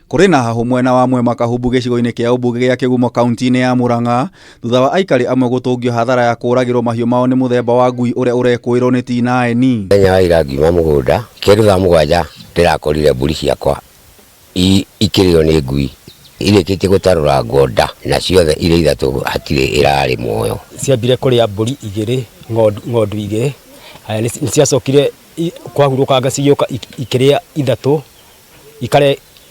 Kuri na hahu mwena wa mwema kahumbu gicigo-ini kia umbunge gia Kigumo kaunti-ini ya Murang'a thutha wa aikari amwe gutungio hathara ya kuragirwo mahiu mao ni muthemba wa ngui uria urekwirwo ni tinaeni. Enya wa ira ngiuma mugunda kindu thaa mugwanja ndirakorire mburi ciakwa ikirio ni ngui irikitie gutarura ngoda na ciothe ire ithatu hatire irari muoyo. Ciambire kuria mburi igiri ngondu igiri ni ciacokire kwahurukanga cigioka ikiria ithatu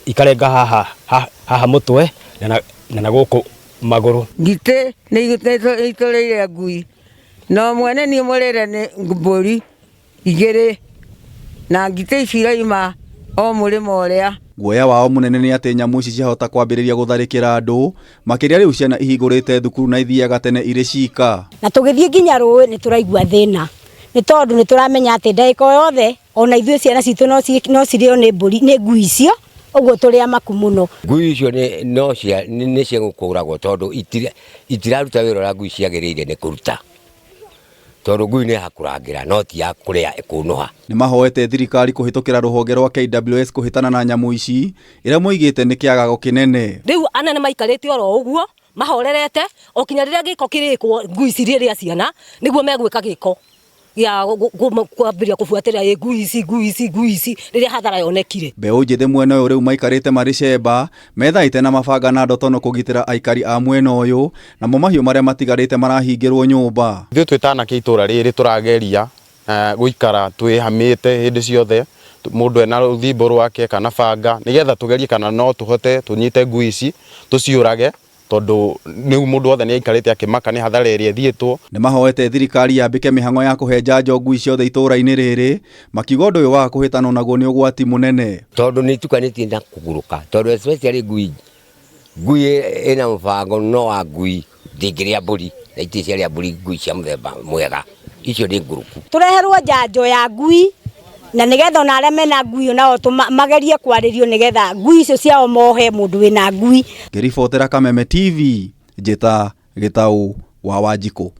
ikarenga haha mutwe na guku maguru. Ngite ni itureire ngui no mwene ni murire ni mburi igiri na ngite iciraima o murimo uria. Guoya wao munene ni ati nyamu ici ciahota kwambiriria gutharikira andu makiria riu ciana ihingurite thukuru na ithiaga tene iri cika. Na tugithie nginya rui ni turaigua thina ni tondu ni turamenya ati ndaika yothe ona ithuĩ ciana citu no cirio ni mburi ni ngui icio uguo turi amaku muno. Ngui icio ni cia gukuragwo tondu itiraruta wira uria ngui ciagiriire ni kuruta. Tondu ngui ni hakurangira no ti ya kuria ikunoha. Nimahoete thirikari kuhitukira ruhonge rwa KWS kuhitana na nyamu ici ira muigite ni kiagago kinene. Riu anene maikarite oro uguo mahorerete okinya riria giko kirikwo ngui ici riria ciana niguo megwika giko ya kwambiriria kufuatira ngui ici riria hathara yonekire. Mbeu njithi mwena uyu riu maikarite mari cemba methaite na mabanga na ndotono kugitira aikari a mwena uyu na mo mahiu maria matigarite marahingirwo nyumba. Ithuĩ twitana ke itura riri turageria guikara twihamite hindi ciothe mundu ena ruthimbo rwake kana banga nigetha tugerie kana no tuhote tunyite ngui ici tuciurage tondu ni mundu othe ni aikarite akimaka ni hathara iria thietwo. Nimahoete thirikari yambike mihango ya kuhe njanjo ngui ciothe itura-ini riri makiuga undu uyu wa kuhitana naguo ni ugwati munene tondu ni tukanitie na kuguruka tondu especially ngui ina mfango no wa ngui ndingiria mburi na iticiaria mburi ngui cia muthemba mwega icio ni nguruku. Tureherwo njanjo ya ngui na nigetha ona aria mena ngui nao magerie kwaririo nigetha ngui icio ciao mohe mundu wina ngui. Ngiribotera Kameme TV njita gitau wa Wanjikũ.